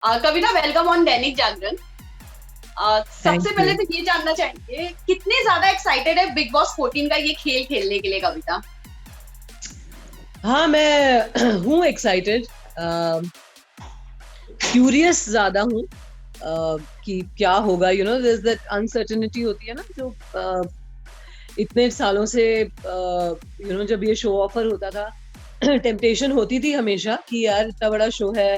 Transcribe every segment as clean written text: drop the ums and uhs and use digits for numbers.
Kavita, welcome on Dainik Jagran. सबसे thank पहले you. तो ये जानना चाहेंगे कितने ज्यादा एक्साइटेड है बिग बॉस 14 का ये खेल खेलने के लिए, कविता? हाँ, मैं हूँ एक्साइटेड, क्यूरियस ज्यादा हूँ कि क्या होगा। देयर दैट अनसर्टेनिटी होती है ना, जो इतने सालों से जब ये शो ऑफर होता था, टेम्पटेशन होती थी हमेशा कि यार इतना बड़ा शो है,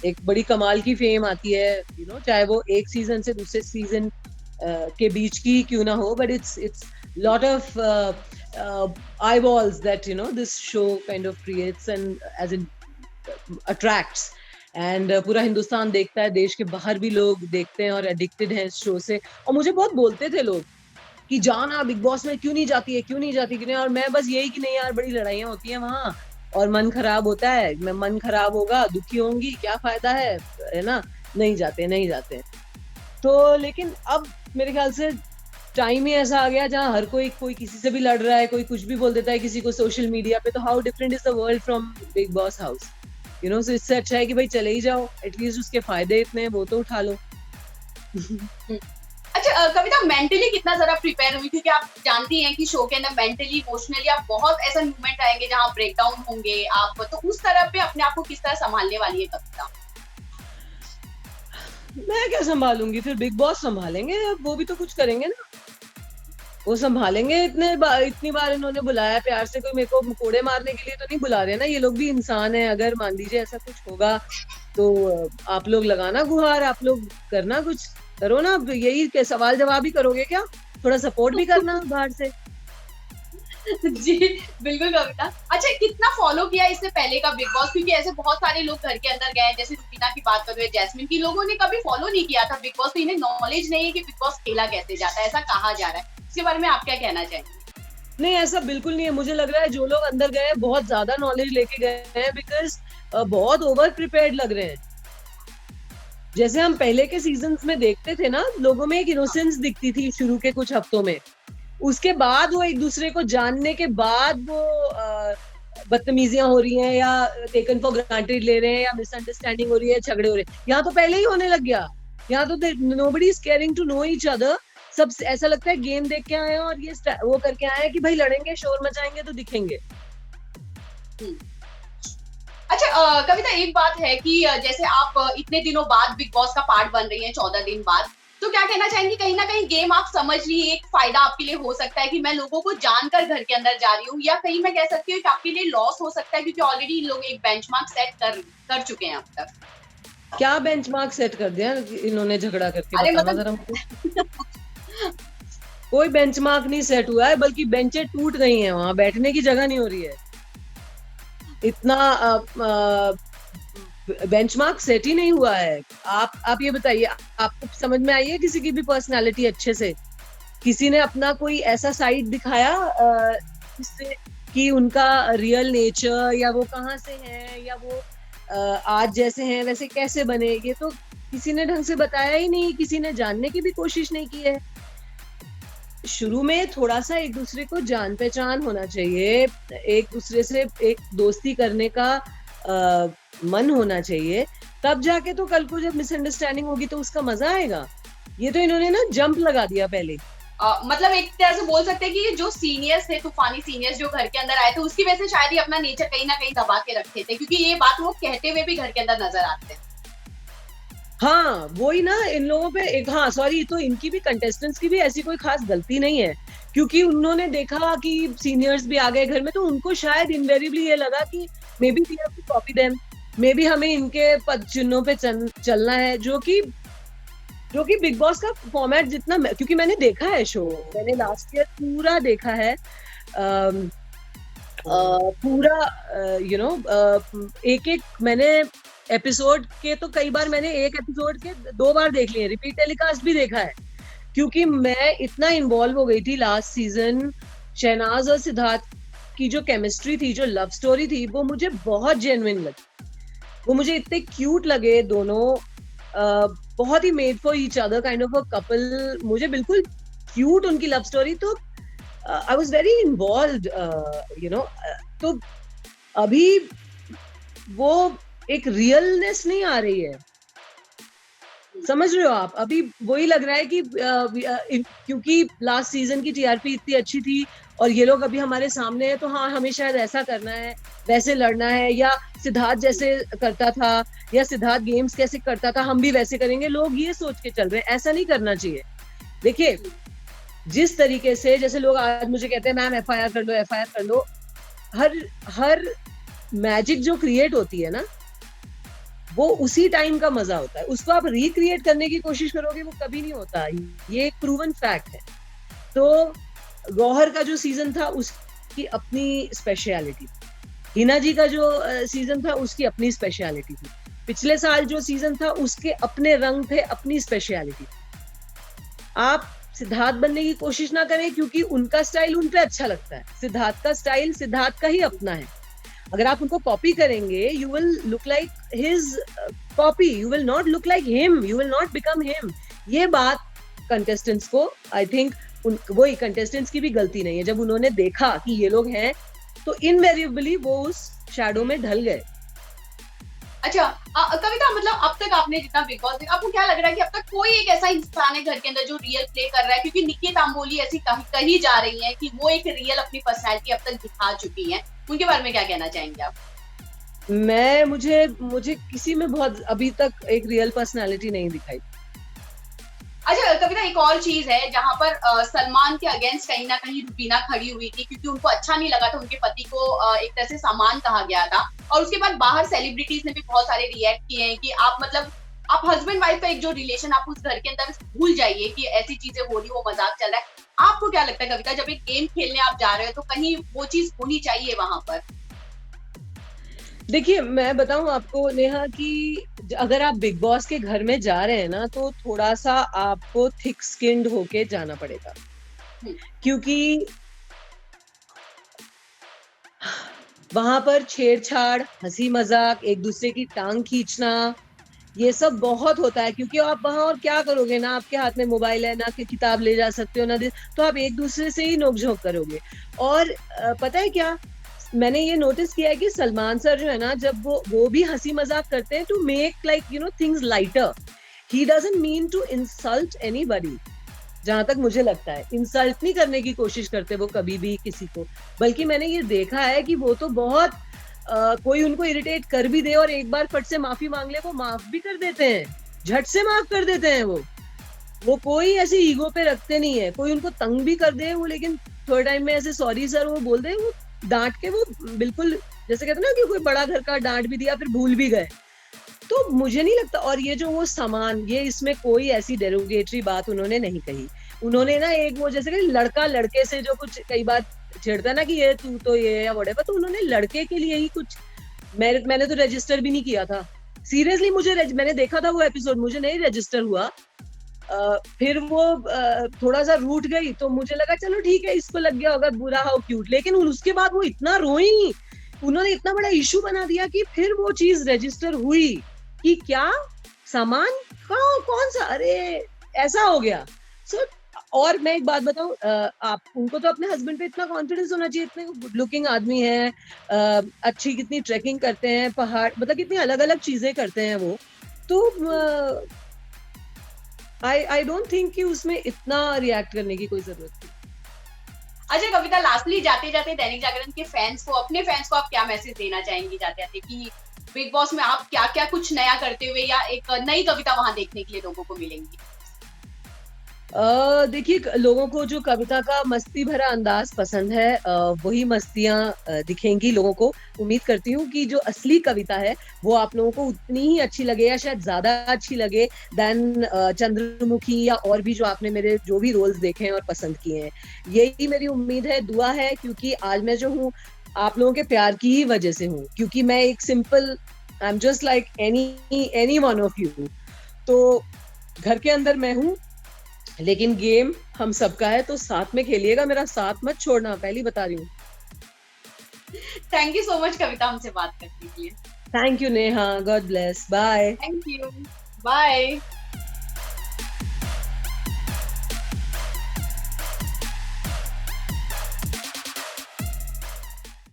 एक बड़ी कमाल की फेम आती है, चाहे वो एक सीजन से दूसरे सीजन के बीच की क्यों ना हो, but it's lot of eyeballs that this show kind of creates and as in attracts, and पूरा हिंदुस्तान देखता है, देश के बाहर भी लोग देखते हैं और एडिक्टेड हैं इस शो से। और मुझे बहुत बोलते थे लोग कि जाना बिग बॉस में, क्यों नहीं जाती है, क्यों नहीं जाती, क्यों नहीं। और मैं बस यही कि नहीं यार, बड़ी लड़ाइयाँ होती हैं वहां और मन खराब होता है, मैं मन खराब होगा, दुखी होंगी, क्या फायदा है ना। नहीं जाते, नहीं जाते। तो लेकिन अब मेरे ख्याल से टाइम ही ऐसा आ गया जहाँ हर कोई किसी से भी लड़ रहा है, कोई कुछ भी बोल देता है किसी को सोशल मीडिया पे। तो how different is the world from Bigg Boss house, so इससे अच्छा है कि भाई चले ही जाओ, एटलीस्ट उसके फायदे इतने हैं वो तो उठा लो। अच्छा, कविता, मेंटली कितना जरा प्रिपेयर हुई? क्योंकि आप जानती हैं कि शो के अंदर मेंटली इमोशनली आप बहुत ऐसा मूवमेंट आएंगे जहाँ ब्रेक डाउन होंगे आप, तो उस तरह पे अपने आप को किस तरह संभालने वाली है कविता? मैं क्या संभालूंगी, फिर बिग बॉस संभालेंगे, अब वो भी तो कुछ करेंगे ना, वो संभालेंगे। इतनी बार इन्होंने बुलाया प्यार से, कोई मेरे को मुकोड़े मारने के लिए तो नहीं बुला रहे ना, ये लोग भी इंसान है। अगर मान लीजिए ऐसा कुछ होगा तो आप लोग लगाना गुहार, आप लोग करना, कुछ करो ना। अब यही सवाल जवाब ही करोगे क्या, थोड़ा सपोर्ट भी करना बाहर से। जी, बिल्कुल कविता। अच्छा, कितना फॉलो किया इससे पहले का बिग बॉस? क्योंकि ऐसे बहुत सारे लोग घर के अंदर गए, जैसे रुबीना की बात करो या जैस्मिन की, लोगों ने कभी फॉलो नहीं किया था बिग बॉस, तो इन्हें नॉलेज नहीं है कि बिग बॉस खेला कैसे जाता है, ऐसा कहा जा रहा है। इसके बारे में आप क्या कहना चाहेंगे? नहीं, ऐसा बिल्कुल नहीं है। मुझे लग रहा है जो लोग अंदर गए हैं बहुत ज्यादा नॉलेज लेके गए हैं, बिकॉज बहुत ओवर प्रिपेयर्ड लग रहे हैं। जैसे हम पहले के सीजन्स में देखते थे ना, लोगों में एक हाँ। इनोसेंस दिखती थी शुरू के कुछ हफ्तों में, उसके बाद वो एक दूसरे को जानने के बाद वो बदतमीजियां हो रही हैं या टेकन फॉर ग्रांटेड ले रहे हैं या मिसअंडरस्टैंडिंग हो रही है, झगड़े हो रहे हैं। यहाँ तो पहले ही होने लग गया। यहाँ तो nobody is caring to know each other. सब ऐसा लगता है गेम देख के आए हैं और ये वो करके आए हैं कि भाई लड़ेंगे, शोर मचाएंगे तो दिखेंगे। हम्म। अच्छा, कविता, एक बात है कि जैसे आप इतने दिनों बाद बिग बॉस का पार्ट बन रही हैं, 14 दिन बाद, तो क्या कहना चाहेंगी, कहीं ना कहीं गेम आप समझ ली, एक फायदा आपके लिए हो सकता है कि मैं लोगों को जानकर घर के अंदर जा रही हूँ, या कहीं मैं कह सकती हूँ कि आपके लिए लॉस हो सकता है क्योंकि ऑलरेडी लोग एक बेंचमार्क सेट कर चुके हैं अब तक? क्या बेंचमार्क सेट कर दिया इन्होंने झगड़ा करके, अरे बताना मतलब जरा मुझे। कोई बेंचमार्क नहीं सेट हुआ है, बल्कि बेंचें टूट गई हैं, वहां बैठने की जगह नहीं हो रही है। इतना बेंचमार्क सेट ही नहीं हुआ है। आप ये बताइए, आपको समझ में आई है किसी की भी पर्सनालिटी अच्छे से? किसी ने अपना कोई ऐसा साइड दिखाया जिससे कि उनका रियल नेचर, या वो कहाँ से हैं, या वो आज जैसे हैं वैसे कैसे बने, ये तो किसी ने ढंग से बताया ही नहीं, किसी ने जानने की भी कोशिश नहीं की है। शुरू में थोड़ा सा एक दूसरे को जान पहचान होना चाहिए, एक दूसरे से एक दोस्ती करने का मन होना चाहिए, तब जाके तो कल को जब मिसअंडरस्टैंडिंग होगी तो उसका मजा आएगा। ये तो इन्होंने ना जंप लगा दिया पहले। मतलब एक तरह से बोल सकते हैं कि जो सीनियर्स थे, तूफानी सीनियर्स जो घर के अंदर आए थे, उसकी वजह से शायद ही अपना नेचर कहीं ना कहीं दबा के रखे थे, क्योंकि ये बात वो कहते हुए भी घर के अंदर नजर आते हैं। हाँ, वही ना, इन लोगों पे एक, हाँ सॉरी, तो इनकी भी, कंटेस्टेंट्स की भी ऐसी कोई खास गलती नहीं है, क्योंकि उन्होंने देखा कि सीनियर्स भी आ गए घर में, तो उनको शायद इनवेरियबली ये लगा कि maybe we have to copy them, maybe हमें इनके पद चिन्हों पे चलना है, जो कि बिग बॉस का फॉर्मेट जितना क्योंकि मैंने देखा है शो, मैंने लास्ट ईयर पूरा देखा है, पूरा, एक एक मैंने एपिसोड के, तो कई बार मैंने एक एपिसोड के 2 बार देख लिए, रिपीट टेलीकास्ट भी देखा है, क्योंकि मैं इतना इन्वॉल्व हो गई थी लास्ट सीजन। शहनाज और सिद्धार्थ की जो केमिस्ट्री थी, जो लव स्टोरी थी, वो मुझे बहुत जेन्युइन लगी, वो मुझे इतने क्यूट लगे दोनों, बहुत he made for each other kind of a couple, मुझे बिल्कुल क्यूट उनकी लव स्टोरी। तो आई वाज वेरी इन्वॉल्व्ड, तो अभी वो एक रियलनेस नहीं आ रही है, समझ रहे हो आप? अभी वही लग रहा है कि क्योंकि लास्ट सीजन की टीआरपी इतनी अच्छी थी और ये लोग अभी हमारे सामने है, तो हाँ हमें शायद ऐसा करना है, वैसे लड़ना है, या सिद्धार्थ जैसे करता था, या सिद्धार्थ गेम्स कैसे करता था हम भी वैसे करेंगे। लोग ये सोच के चल रहे हैं, ऐसा नहीं करना चाहिए। देखिए, जिस तरीके से, जैसे लोग आज मुझे कहते हैं मैम एफआईआर कर लो, एफआईआर कर लो, हर हर मैजिक जो क्रिएट होती है ना, वो उसी टाइम का मजा होता है। उसको आप रिक्रिएट करने की कोशिश करोगे, वो कभी नहीं होता। ये एक प्रूवन फैक्ट है। तो गौहर का जो सीजन था उसकी अपनी स्पेशलिटी, हिना जी का जो सीजन था उसकी अपनी स्पेशलिटी थी, पिछले साल जो सीजन था उसके अपने रंग थे, अपनी स्पेशलिटी। आप सिद्धार्थ बनने की कोशिश ना करें, क्योंकि उनका स्टाइल उन पे अच्छा लगता है। सिद्धार्थ का स्टाइल सिद्धार्थ का ही अपना है। अगर आप उनको कॉपी करेंगे, you will look like his copy, you will not look like him, you will not become him. ये बात कंटेस्टेंट्स को, आई थिंक वही कंटेस्टेंट्स की भी गलती नहीं है। जब उन्होंने देखा कि ये लोग हैं, तो इनवेरिएबली वो उस शैडो में ढल गए। अच्छा कविता, मतलब अब तक आपने जितना बिग बॉस देखा, आपको क्या लग रहा है कि अब तक कोई एक ऐसा इंसान है घर के अंदर जो रियल प्ले कर रहा है? क्योंकि निकी तांबोली ऐसी कही जा रही है कि वो एक रियल अपनी पर्सनैलिटी अब तक दिखा चुकी है, उनके बारे में क्या कहना चाहेंगे आप? मुझे किसी में बहुत अभी तक एक रियल पर्सनालिटी नहीं दिखाई। अच्छा कविता, एक और चीज है जहां पर सलमान के अगेंस्ट कहीं ना कहीं रुबीना खड़ी हुई थी, क्योंकि उनको अच्छा नहीं लगा था उनके पति को एक तरह से सामान कहा गया था। और उसके बाद बाहर सेलिब्रिटीज ने भी बहुत सारे रिएक्ट किए हैं कि आप मतलब आप हस्बैंड वाइफ का एक जो रिलेशन, आप उस घर के अंदर भूल जाइए कि ऐसी चीजें हो रही, वो मजाक चल रहा है। आपको क्या लगता है कविता, जब एक गेम खेलने आप जा रहे हो तो कहीं वो चीज होनी चाहिए वहां पर? देखिए, मैं बताऊं आपको नेहा कि अगर आप बिग बॉस के घर में जा रहे हैं ना, तो थोड़ा सा आपको थिक स्किन्ड होके जाना पड़ेगा, क्योंकि वहां पर छेड़छाड़, हंसी मजाक, एक दूसरे की टांग खींचना, ये सब बहुत होता है। क्योंकि आप वहां और क्या करोगे, ना आपके हाथ में मोबाइल है, ना कि किताब ले जा सकते हो, ना तो आप एक दूसरे से ही नोकझोंक करोगे। और पता है क्या, मैंने ये नोटिस किया है कि सलमान सर जो है ना, जब वो भी हंसी मजाक करते हैं to make like you know things lighter. He doesn't mean to insult anybody. जहां तक मुझे लगता है, इंसल्ट नहीं करने की कोशिश करते वो कभी भी किसी को। बल्कि मैंने ये देखा है कि वो तो बहुत कोई उनको इरिटेट कर भी दे और एक बार फट से माफी मांग ले, वो माफ भी कर देते हैं, झट से माफ कर देते हैं। वो कोई ऐसी ईगो पे रखते नहीं है। कोई उनको तंग भी कर दे वो, लेकिन थोड़े टाइम में ऐसे सॉरी सर वो बोल दे, वो डांट के, वो बिल्कुल जैसे कहते ना कि कोई बड़ा घर का डांट भी दिया फिर भूल भी गए। तो मुझे नहीं लगता। और ये जो वो सामान, ये इसमें कोई ऐसी डेरोगेटरी बात उन्होंने नहीं कही। उन्होंने ना एक वो जैसे कि लड़का लड़के से जो कुछ कई बार छेड़ता ना कि ये तू तो ये या व्हाटएवर, तो उन्होंने लड़के के लिए ही कुछ, मैंने तो रजिस्टर भी नहीं किया था सीरियसली। मैंने देखा था वो एपिसोड, मुझे नहीं रजिस्टर हुआ। फिर वो थोड़ा सा रूठ गई, तो मुझे लगा चलो ठीक है, इसको लग गया होगा बुरा, हाउ क्यूट। लेकिन उसके बाद वो इतना रोई, उन्होंने इतना बड़ा इशू बना दिया कि फिर वो चीज रजिस्टर हुई कि क्या सामान कौन सा, अरे ऐसा हो गया। और मैं एक बात बताऊं, आप उनको तो अपने हस्बैंड पे इतना कॉन्फिडेंस होना चाहिए, इतने गुड लुकिंग आदमी है, अच्छी कितनी ट्रैकिंग करते हैं, पहाड़, मतलब कितनी अलग अलग चीजें करते हैं वो। तो आई डोंट थिंक कि उसमें इतना रिएक्ट करने की कोई जरूरत थी। अच्छा कविता, लास्टली जाते जाते दैनिक जागरण के फैंस को, अपने फैंस को आप क्या मैसेज देना चाहेंगी जाते जाते, कि बिग बॉस में आप क्या क्या कुछ नया करते हुए या एक नई कविता वहां देखने के लिए लोगों को मिलेंगी? देखिए, लोगों को जो कविता का मस्ती भरा अंदाज पसंद है, वही मस्तियां दिखेंगी लोगों को। उम्मीद करती हूँ कि जो असली कविता है वो आप लोगों को उतनी ही अच्छी लगे, या शायद ज्यादा अच्छी लगे देन चंद्रमुखी या और भी जो आपने मेरे जो भी रोल्स देखे हैं और पसंद किए हैं। यही मेरी उम्मीद है, दुआ है, क्योंकि आज मैं जो हूँ आप लोगों के प्यार की ही वजह से हूँ। क्योंकि मैं एक simple, I am just like any one of you. तो घर के अंदर मैं हूँ, लेकिन गेम हम सबका है, तो साथ में खेलिएगा, मेरा साथ मत छोड़ना, पहली बता रही हूँ। Thank you so much Kavita, हमसे बात करने के लिए। Thank you Neha, God bless, bye. Thank you, bye.